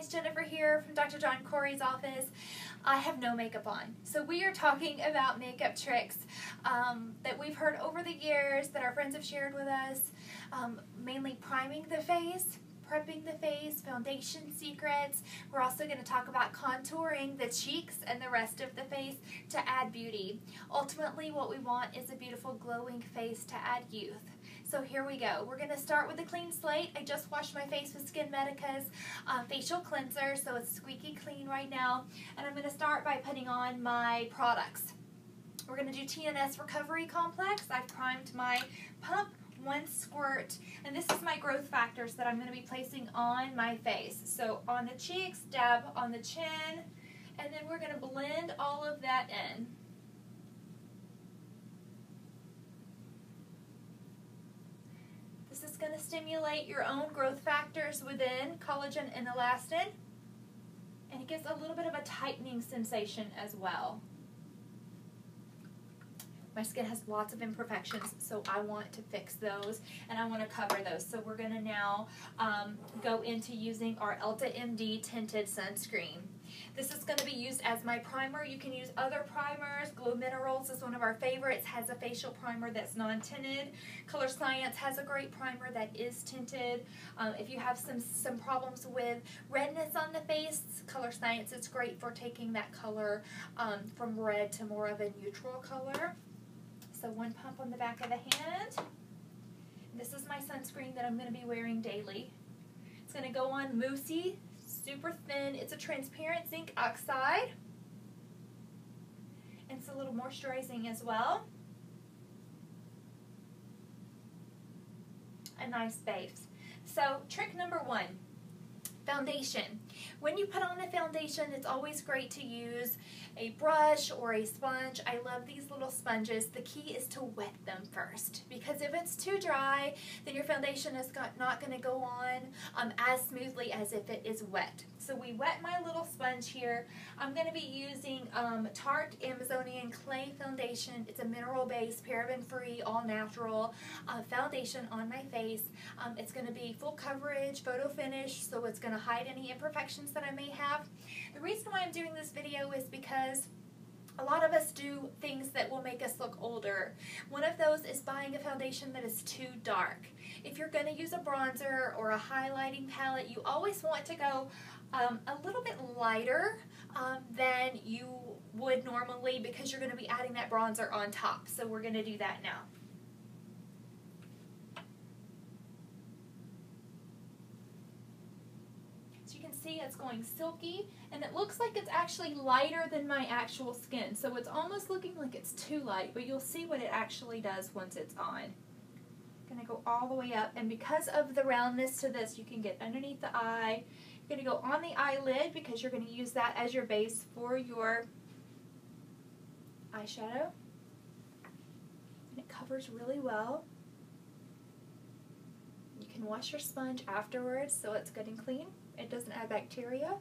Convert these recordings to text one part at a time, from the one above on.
guys, Jennifer here from Dr. John Corey's office. I have no makeup on. So we are talking about makeup tricks that we've heard over the years that our friends have shared with us, mainly priming the face, prepping the face, foundation secrets. We're also going to talk about contouring the cheeks and the rest of the face to add beauty. Ultimately, what we want is a beautiful glowing face to add youth. So here we go. We're going to start with a clean slate. I just washed my face with Skin Medica's facial cleanser, so it's squeaky clean right now. And I'm going to start by putting on my products. We're going to do TNS Recovery Complex. I've primed my pump, 1 squirt, and this is my growth factors that I'm going to be placing on my face. So on the cheeks, dab on the chin, and then we're going to blend all of that in. This is going to stimulate your own growth factors within collagen and elastin, and it gives a little bit of a tightening sensation as well. My skin has lots of imperfections, so I want to fix those and I want to cover those. So we're going to now go into using our Ulta MD Tinted Sunscreen. This is going to be used as my primer. You can use other primers. Glow Minerals is one of our favorites, has a facial primer that's non-tinted. Color Science has a great primer that is tinted. If you have some problems with redness on the face, Color Science is great for taking that color from red to more of a neutral color. So 1 pump on the back of the hand. This is my sunscreen that I'm going to be wearing daily. It's going to go on moussey, super thin. It's a transparent zinc oxide. And it's a little moisturizing as well. A nice base. So trick number 1. Foundation. When you put on a foundation, it's always great to use a brush or a sponge. I love these little sponges. The key is to wet them first, because if it's too dry, then your foundation is not going to go on as smoothly as if it is wet. So we wet my little sponge here. I'm going to be using Tarte Amazonian Clay Foundation. It's a mineral-based, paraben-free, all-natural foundation on my face. It's going to be full coverage, photo finish, so it's going to hide any imperfections that I may have. The reason why I'm doing this video is because a lot of us do things that will make us look older. One of those is buying a foundation that is too dark. If you're going to use a bronzer or a highlighting palette, you always want to go a little bit lighter than you would normally, because you're going to be adding that bronzer on top. So we're going to do that now. See, it's going silky, and it looks like it's actually lighter than my actual skin, so it's almost looking like it's too light, but you'll see what it actually does once it's on. I'm going to go all the way up, and because of the roundness to this, you can get underneath the eye. You're going to go on the eyelid, because you're going to use that as your base for your eyeshadow, and it covers really well. You can wash your sponge afterwards so it's good and clean. It doesn't add bacteria.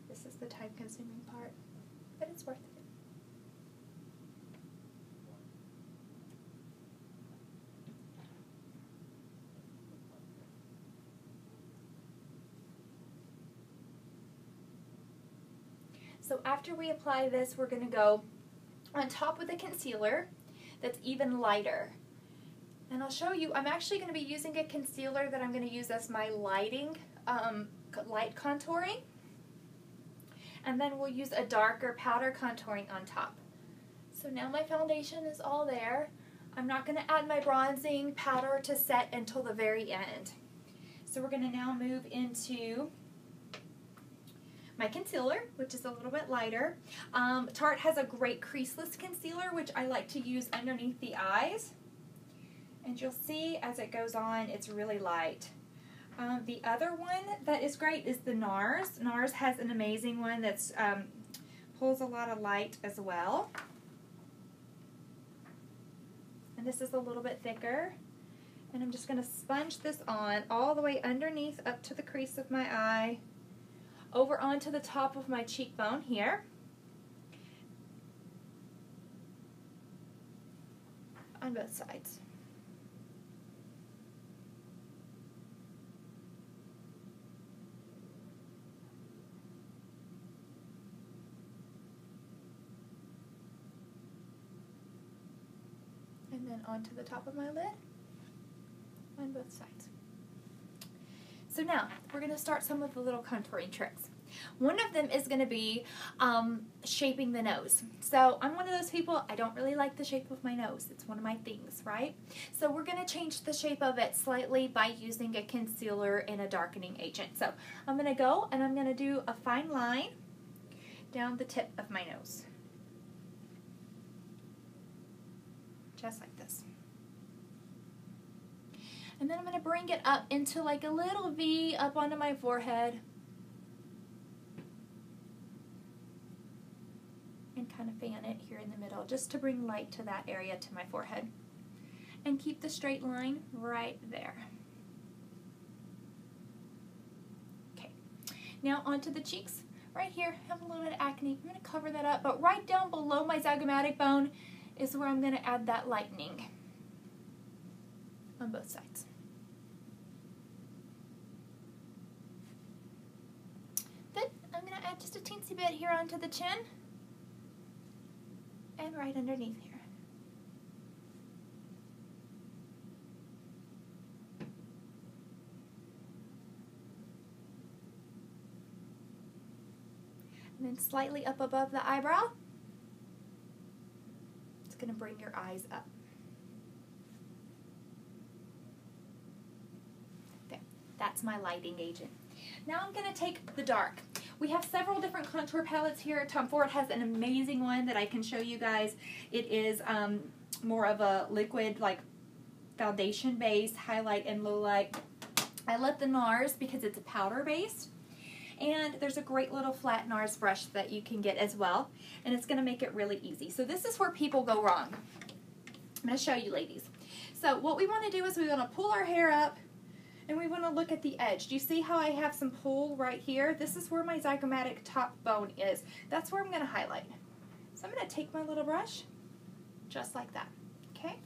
This is the time-consuming part, but it's worth it. So after we apply this, we're going to go on top with a concealer that's even lighter. And I'll show you, I'm actually going to be using a concealer that I'm going to use as my light contouring. And then we'll use a darker powder contouring on top. So now my foundation is all there. I'm not going to add my bronzing powder to set until the very end. So we're going to now move into my concealer, which is a little bit lighter. Tarte has a great creaseless concealer, which I like to use underneath the eyes. And you'll see as it goes on, it's really light. The other one that is great is the NARS. NARS has an amazing one that's pulls a lot of light as well. And this is a little bit thicker. And I'm just going to sponge this on all the way underneath up to the crease of my eye, over onto the top of my cheekbone here. On both sides. And then onto the top of my lid on both sides. So now we're going to start some of the little contouring tricks. One of them is going to be shaping the nose. So I'm one of those people, I don't really like the shape of my nose. It's one of my things, right? So we're going to change the shape of it slightly by using a concealer and a darkening agent. So I'm going to go and I'm going to do a fine line down the tip of my nose. Just like this. And then I'm going to bring it up into like a little V up onto my forehead. And kind of fan it here in the middle just to bring light to that area to my forehead. And keep the straight line right there. Okay. Now onto the cheeks. Right here, I have a little bit of acne. I'm going to cover that up, but right down below my zygomatic bone is where I'm going to add that lightening on both sides. Then I'm going to add just a teensy bit here onto the chin and right underneath here. And then slightly up above the eyebrow. It's going to bring your eyes up. There. That's my lighting agent. Now I'm going to take the dark. We have several different contour palettes here. Tom Ford has an amazing one that I can show you guys. It is more of a liquid, like foundation base, highlight and low light. I love the NARS because it's a powder based. And there's a great little flat NARS brush that you can get as well. And it's going to make it really easy. So this is where people go wrong. I'm going to show you, ladies. So what we want to do is we want to pull our hair up and we want to look at the edge. Do you see how I have some pull right here? This is where my zygomatic top bone is. That's where I'm going to highlight. So I'm going to take my little brush just like that. Okay?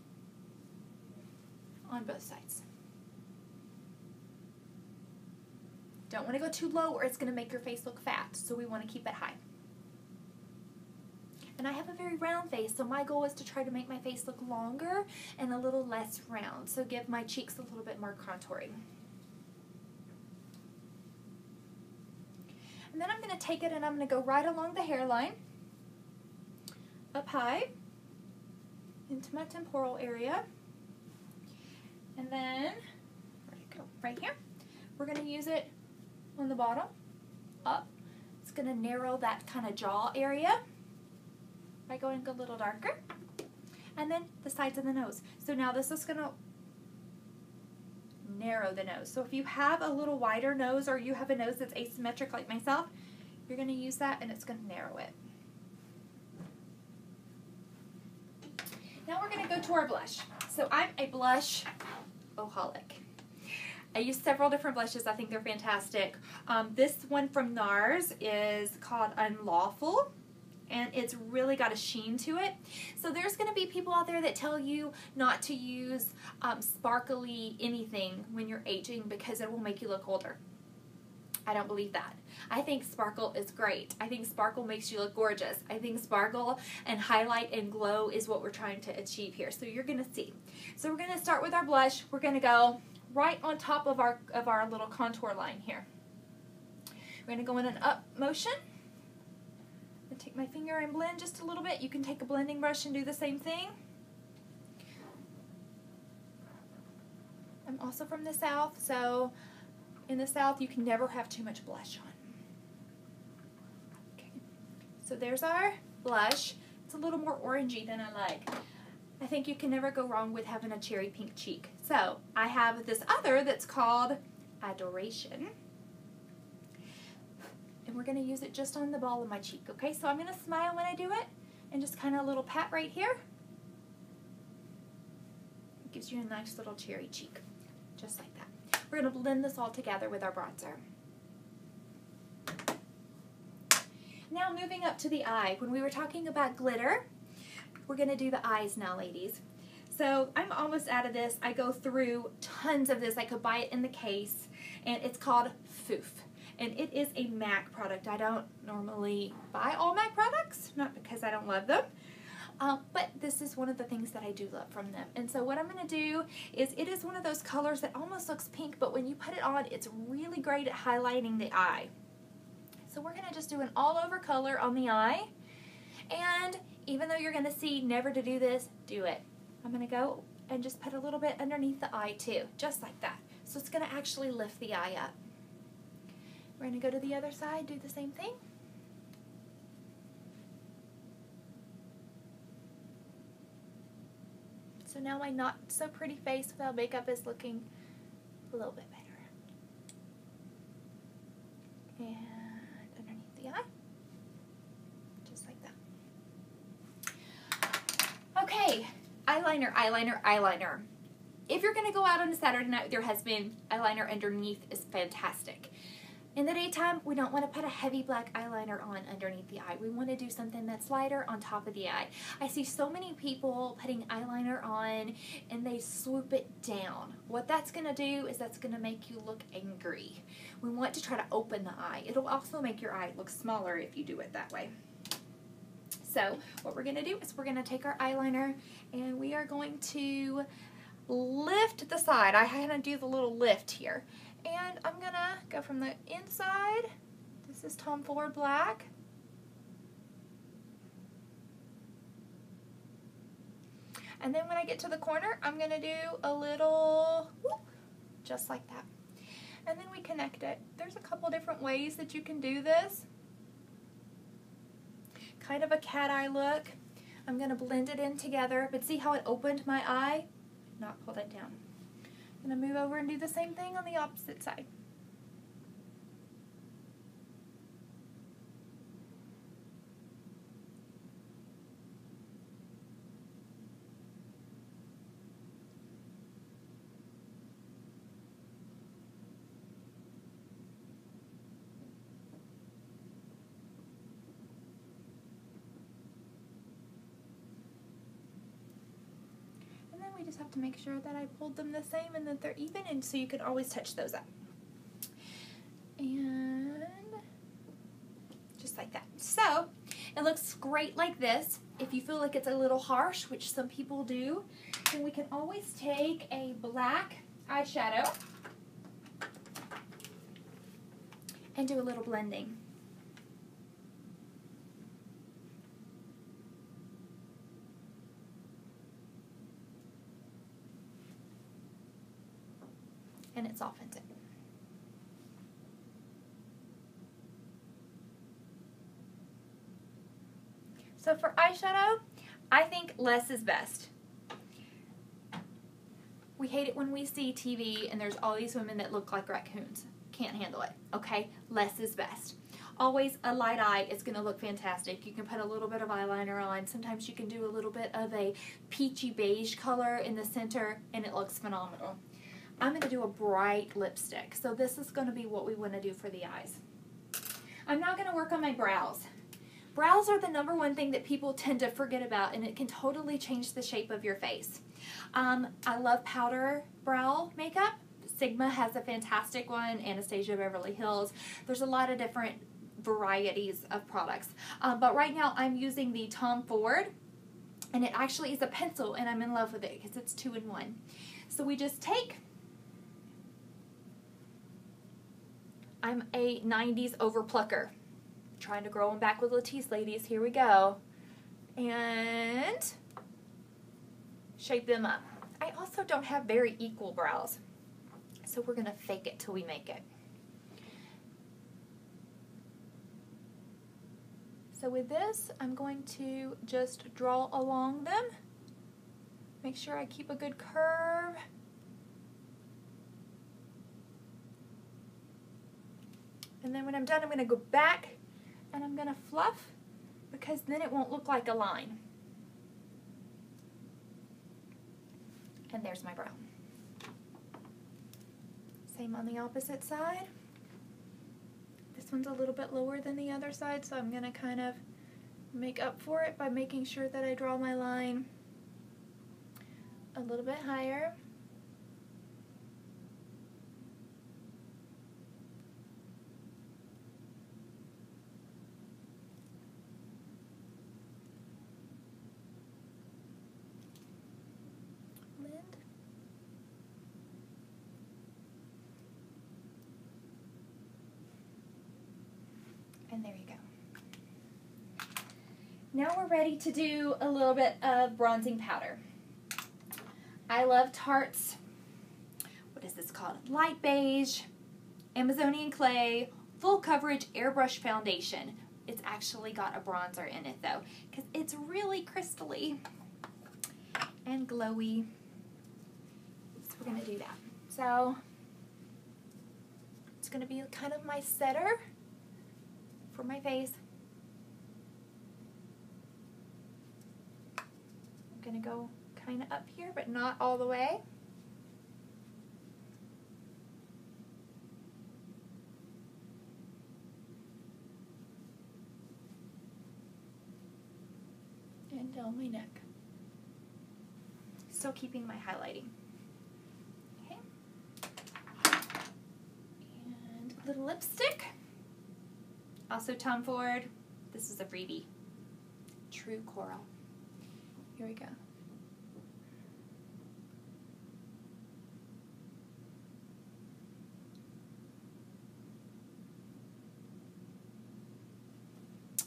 On both sides. Don't want to go too low or it's going to make your face look fat, so we want to keep it high. And I have a very round face, so my goal is to try to make my face look longer and a little less round, so give my cheeks a little bit more contouring. And then I'm going to take it and I'm going to go right along the hairline, up high, into my temporal area, and then, where'd it go? Right here. We're going to use it on the bottom, up. It's going to narrow that kind of jaw area by going a little darker. And then the sides of the nose. So now this is going to narrow the nose. So if you have a little wider nose or you have a nose that's asymmetric like myself, you're going to use that and it's going to narrow it. Now we're going to go to our blush. So I'm a blush-oholic. I use several different blushes. I think they're fantastic. This one from NARS is called Unlawful, and it's really got a sheen to it. So there's going to be people out there that tell you not to use sparkly anything when you're aging because it will make you look older. I don't believe that. I think sparkle is great. I think sparkle makes you look gorgeous. I think sparkle and highlight and glow is what we're trying to achieve here. So you're going to see. So we're going to start with our blush. We're going to go right on top of our little contour line here. We're going to go in an up motion. And take my finger and blend just a little bit. You can take a blending brush and do the same thing. I'm also from the South, so in the South you can never have too much blush on. Okay. So there's our blush. It's a little more orangey than I like. I think you can never go wrong with having a cherry pink cheek. So I have this other that's called Adoration. And we're going to use it just on the ball of my cheek, okay? So I'm going to smile when I do it and just kind of a little pat right here. Gives you a nice little cherry cheek, just like that. We're going to blend this all together with our bronzer. Now moving up to the eye. When we were talking about glitter, we're going to do the eyes now, ladies. So I'm almost out of this. I go through tons of this. I could buy it in the case, and it's called Foof. And it is a MAC product. I don't normally buy all MAC products, not because I don't love them, but this is one of the things that I do love from them. And so what I'm going to do is, it is one of those colors that almost looks pink, but when you put it on, it's really great at highlighting the eye. So we're going to just do an all-over color on the eye. And even though you're going to see never to do this, do it. I'm going to go and just put a little bit underneath the eye too, just like that. So it's going to actually lift the eye up. We're going to go to the other side, do the same thing. So now my not so pretty face without makeup is looking a little bit better. And underneath the eye, just like that. Okay, eyeliner, eyeliner, eyeliner. If you're going to go out on a Saturday night with your husband, eyeliner underneath is fantastic. In the daytime, we don't want to put a heavy black eyeliner on underneath the eye. We want to do something that's lighter on top of the eye. I see so many people putting eyeliner on and they swoop it down. What that's going to do is that's going to make you look angry. We want to try to open the eye. It'll also make your eye look smaller if you do it that way. So what we're going to do is we're going to take our eyeliner and we are going to lift the side. I had to do the little lift here. And I'm going to go from the inside. This is Tom Ford Black. And then when I get to the corner, I'm going to do a little whoop, just like that. And then we connect it. There's a couple different ways that you can do this. Kind of a cat eye look. I'm going to blend it in together, but see how it opened my eye? Not pull that down. I'm going to move over and do the same thing on the opposite side. We just have to make sure that I pulled them the same and that they're even, and so you can always touch those up. And just like that. So it looks great like this. If you feel like it's a little harsh, which some people do, then we can always take a black eyeshadow and do a little blending. And it softens it. So for eyeshadow, I think less is best. We hate it when we see TV and there's all these women that look like raccoons. Can't handle it, okay? Less is best. Always a light eye is going to look fantastic. You can put a little bit of eyeliner on. Sometimes you can do a little bit of a peachy beige color in the center and it looks phenomenal. I'm going to do a bright lipstick. So this is going to be what we want to do for the eyes. I'm not going to work on my brows. Brows are the #1 thing that people tend to forget about, and it can totally change the shape of your face. I love powder brow makeup. Sigma has a fantastic one, Anastasia Beverly Hills. There's a lot of different varieties of products. But right now I'm using the Tom Ford, and it actually is a pencil, and I'm in love with it because it's 2-in-1. So we just take, I'm a 90s overplucker. Trying to grow them back with Latisse, ladies. Here we go. And shape them up. I also don't have very equal brows, so we're going to fake it till we make it. So with this, I'm going to just draw along them. Make sure I keep a good curve. And then when I'm done, I'm going to go back and I'm going to fluff, because then it won't look like a line. And there's my brow. Same on the opposite side. This one's a little bit lower than the other side, so I'm going to kind of make up for it by making sure that I draw my line a little bit higher. And there you go. Now we're ready to do a little bit of bronzing powder. I love Tarte's, what is this called? Light Beige, Amazonian Clay, Full Coverage Airbrush Foundation. It's actually got a bronzer in it though, because it's really crystally and glowy. So we're going to do that. So it's going to be kind of my setter for my face. I'm going to go kind of up here, but not all the way. And down my neck. Still keeping my highlighting. Okay. And a little lipstick. Also Tom Ford. This is a freebie. True Coral. Here we go.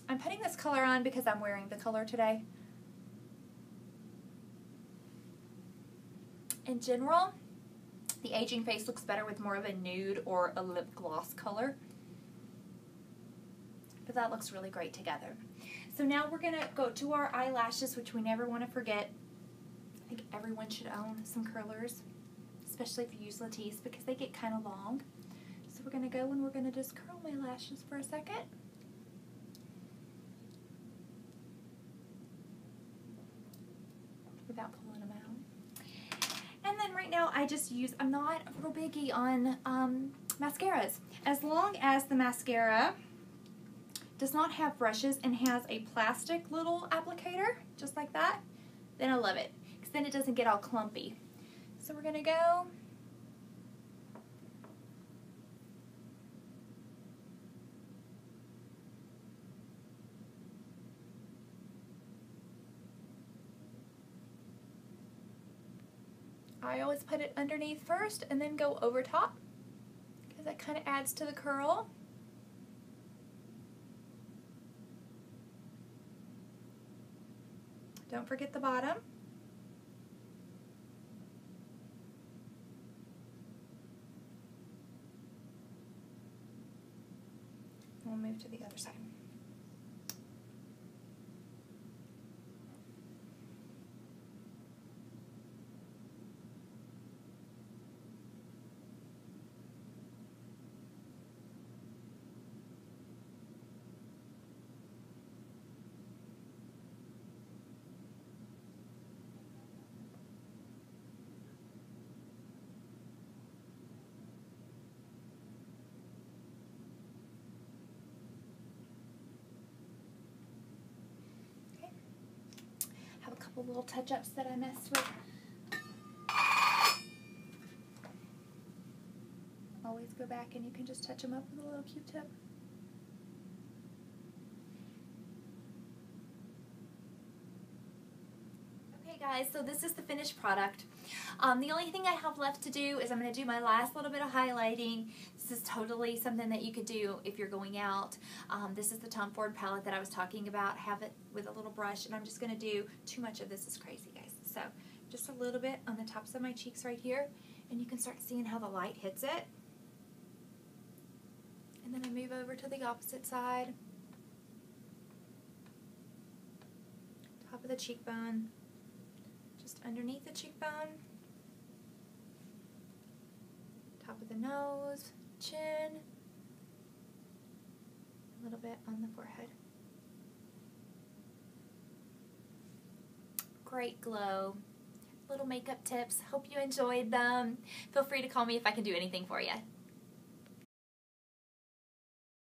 I'm putting this color on because I'm wearing the color today. In general, the aging face looks better with more of a nude or a lip gloss color. But that looks really great together. So now we're going to go to our eyelashes, which we never want to forget. I think everyone should own some curlers, especially if you use Latisse, because they get kind of long. So we're going to go and we're going to just curl my lashes for a second. Without pulling them out. And then right now I just use, I'm not a real biggie on mascaras. As long as the mascara does not have brushes and has a plastic little applicator, just like that, then I love it, because then it doesn't get all clumpy. So we're going to go I always put it underneath first and then go over top, because that kind of adds to the curl. Don't forget the bottom. We'll move to the other side. Little touch-ups that I messed with. Always go back and you can just touch them up with a little Q-tip. Okay guys, so this is the finished product. The only thing I have left to do is I'm going to do my last little bit of highlighting. This is totally something that you could do if you're going out. This is the Tom Ford palette that I was talking about. Have it with a little brush, and I'm just going to do, too much of this is crazy, guys. So just a little bit on the tops of my cheeks right here, and you can start seeing how the light hits it. And then I move over to the opposite side. Top of the cheekbone, just underneath the cheekbone. Top of the nose, chin, a little bit on the forehead. Great glow. little makeup tips. Hope you enjoyed them. Feel free to call me if I can do anything for you.